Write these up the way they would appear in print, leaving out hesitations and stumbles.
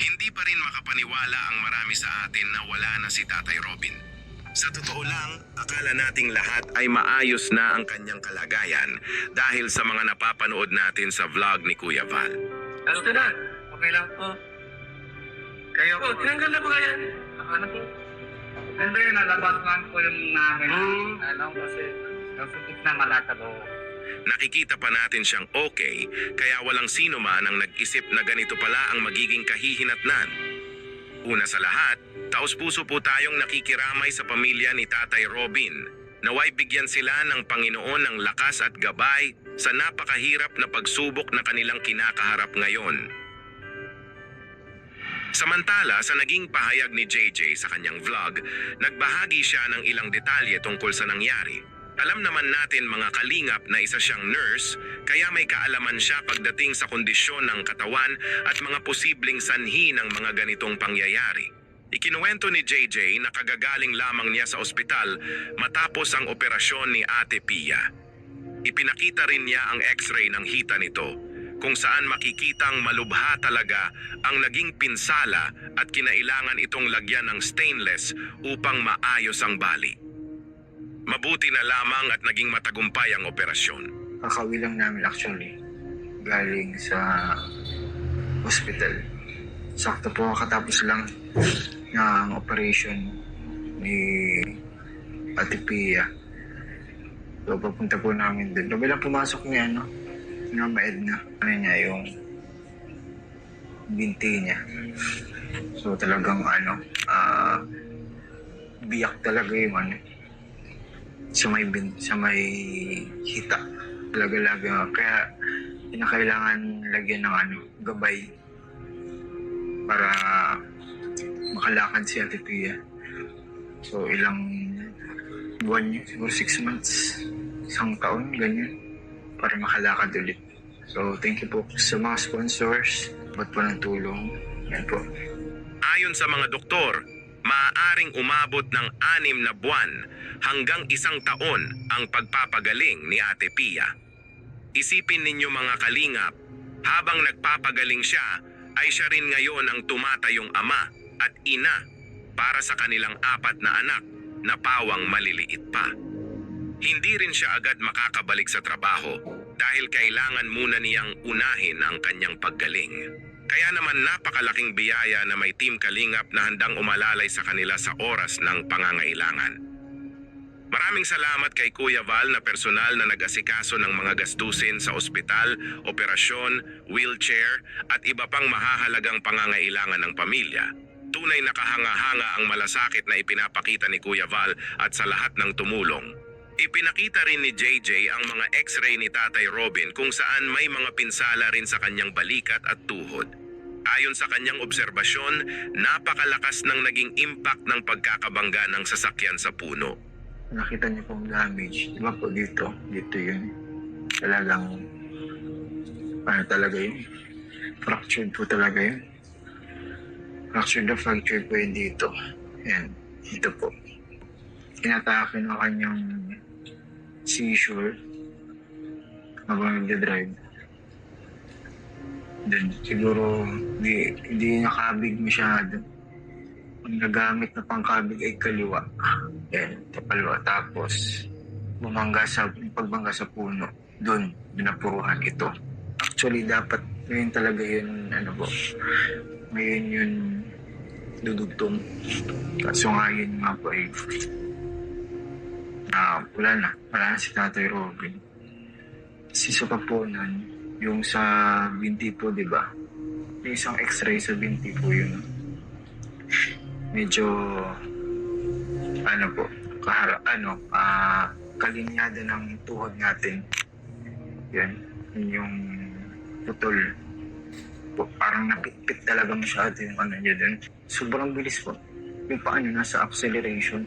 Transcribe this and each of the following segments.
Hindi pa rin makapaniwala ang marami sa atin na wala na si Tatay Robin. Sa totoo lang, akala nating lahat ay maayos na ang kanyang kalagayan dahil sa mga napapanood natin sa vlog ni Kuya Val. Ano ka na? Okay lang po. Kayo po, tinanggal na ba yan? Ano po? Hindi, nalabas lang po yung namin. Kasi nasutik na malakad o. Nakikita pa natin siyang okay, kaya walang sino man ang nag-isip na ganito pala ang magiging kahihinatnan. Una sa lahat, taos-puso po tayong nakikiramay sa pamilya ni Tatay Robin. Naway bigyan sila ng Panginoon ng lakas at gabay sa napakahirap na pagsubok na kanilang kinakaharap ngayon. Samantala, sa naging pahayag ni JJ sa kanyang vlog, nagbahagi siya ng ilang detalye tungkol sa nangyari. Alam naman natin mga kalingap na isa siyang nurse, kaya may kaalaman siya pagdating sa kondisyon ng katawan at mga posibleng sanhi ng mga ganitong pangyayari. Ikinuwento ni JJ na kagagaling lamang niya sa ospital matapos ang operasyon ni Ate Pia. Ipinakita rin niya ang x-ray ng hita nito, kung saan makikitang malubha talaga ang naging pinsala at kinailangan itong lagyan ng stainless upang maayos ang bali. Mabuti na lamang at naging matagumpay ang operasyon. Kakauwi lang namin actually, galing sa hospital. Sakto po katapos lang ng operation ni Ate Pia. So papunta po namin doon. Gabi lang pumasok niya, nga Edna. Ano niya, yung binti niya. So talagang biyak talaga yung sa may hita. Talaga. Kaya kinakailangan lagyan ng gabay para makalakad si Ate Pia. So ilang buwan yun, siguro 6 months, isang taon, ganyan, para makalakad ulit. So thank you po sa mga sponsors, ba't po ng tulong. Yan po. Ayon sa mga doktor, maaaring umabot ng 6 na buwan hanggang 1 taon ang pagpapagaling ni Ate Pia. Isipin ninyo mga kalingap, habang nagpapagaling siya, ay siya rin ngayon ang tumatayong ama at ina para sa kanilang 4 na anak na pawang maliliit pa. Hindi rin siya agad makakabalik sa trabaho dahil kailangan muna niyang unahin ang kanyang paggaling. Kaya naman napakalaking biyaya na may Team Kalingap na handang umalalay sa kanila sa oras ng pangangailangan. Maraming salamat kay Kuya Val na personal na nag-asikaso ng mga gastusin sa ospital, operasyon, wheelchair at iba pang mahahalagang pangangailangan ng pamilya. Tunay na kahanga-hanga ang malasakit na ipinapakita ni Kuya Val at sa lahat ng tumulong. Ipinakita rin ni JJ ang mga x-ray ni Tatay Robin kung saan may mga pinsala rin sa kanyang balikat at tuhod. Ayon sa kanyang obserbasyon, napakalakas ng naging impact ng pagkakabangga ng sasakyan sa puno. Nakita niyo pong damage, di ba po dito yun. Talagang, talaga yun. Fractured po talaga yun. Fractured po yun dito. Yan, dito po. Inatake ng kanyang seizure habang nagdadrive. Then, siguro, hindi nakabig masyado. Ang nagamit na pangkabig ay kaliwa. Yan, tapaliwa. Tapos, pagbangga sa puno. Doon, binapuruhan ito. Actually, dapat ngayon talaga yun, ngayon yun dudugtong. Kaso nga yun nga po ay, wala na si Tatay Robin. Isa pa po nun, yung sa binti po, di ba? May isang x-ray sa binti po yun. Medyo kalinyada ng tuhod natin. Yan, yung putol. Parang napitpit talaga masyado yung niya dun. Sobrang bilis po. Yung paano nasa acceleration.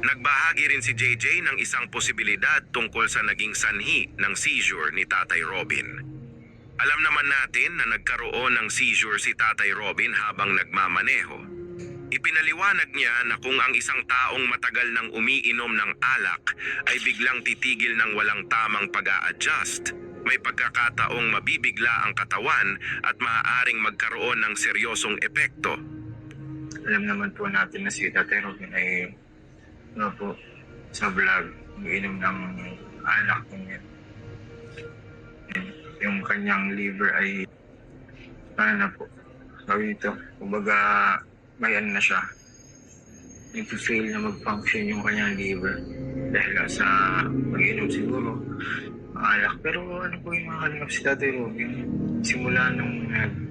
Nagbahagi rin si JJ ng isang posibilidad tungkol sa naging sanhi ng seizure ni Tatay Robin. Alam naman natin na nagkaroon ng seizure si Tatay Robin habang nagmamaneho. Ipinaliwanag niya na kung ang isang taong matagal nang umiinom ng alak ay biglang titigil ng walang tamang pag-a-adjust, may pagkakataong mabibigla ang katawan at maaaring magkaroon ng seryosong epekto. Alam naman po natin na si Tatay Robin ay po, sa vlog, umiinom ng alak niya. Yung kanyang liver ay ano na po, sabi ito, kumbaga may ano na siya, nag-fail na mag-function yung kanyang liver dahil sa mag-inom siguro ng alak. Pero ano po yung mga kalingap si Tatay Robin, simula nung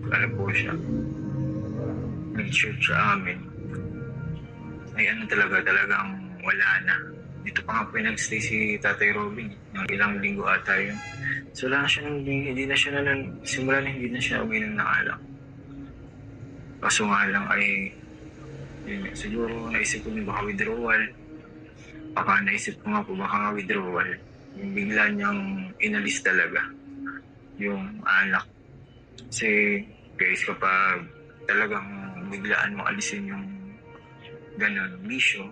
ano po siya, nag-church sa amin, ay ano talagang wala na. Dito pa nga po yung nag-stay si Tatay Robin, ng ilang linggo ata yun. So wala na siya, hindi na siya simula na hindi na siya uminom ng alak. Kaso nga lang ay, yun, siguro naisip ko baka withdrawal. Baka naisip ko nga po baka nga withdrawal. Yung bigla niyang inalis talaga yung alak. Kasi guys, kapag talagang biglaan mo alisin yung ganon, bisyo,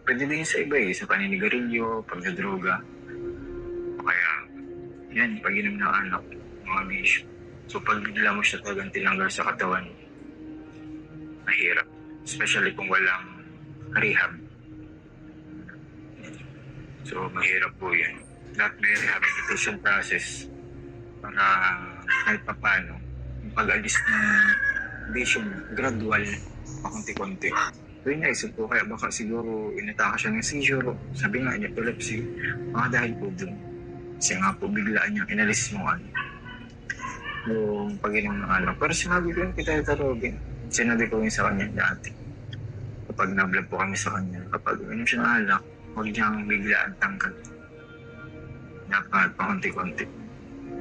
pwede din sa iba sa paninigarilyo, pagdadroga. Kaya, yan, pag-inom ng alak, mga bisyo. So pag bigla mo siya talagang tinanggal sa katawan, mahirap. Especially kung walang rehab. So, mahirap po yan. That may rehabilitation process para kahit pa paano, yung pag-alis ng bisyo, gradual, pakunti-kunti. So, yun naisip ko, kaya baka siguro inataka siya ng seizure, sabi nga niya, epilepsy, mga dahil po dun. Kasi nga po, biglaan niya, inalis yung yung pag-inom ng alak. Pero sinabi ko yun kita Tita Robin, sinabi ko yun sa kanya dati. Kapag na-vlog po kami sa kanya, kapag inom siya ng alak, huwag niyang biglaan tangkad. Dapat pakunti-kunti.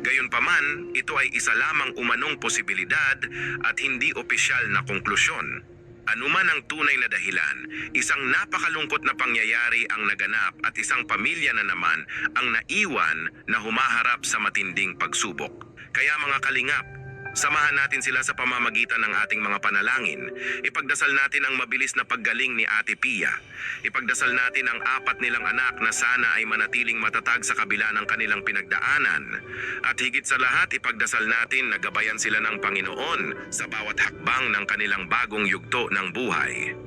Gayunpaman, ito ay isa lamang umanong posibilidad at hindi opisyal na konklusyon. Anuman ang tunay na dahilan, isang napakalungkot na pangyayari ang naganap at isang pamilya na naman ang naiwan na humaharap sa matinding pagsubok. Kaya mga kalingap, samahan natin sila sa pamamagitan ng ating mga panalangin. Ipagdasal natin ang mabilis na paggaling ni Ate Pia. Ipagdasal natin ang 4 nilang anak na sana ay manatiling matatag sa kabila ng kanilang pinagdaanan. At higit sa lahat, ipagdasal natin na gabayan sila ng Panginoon sa bawat hakbang ng kanilang bagong yugto ng buhay.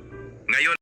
Ngayon,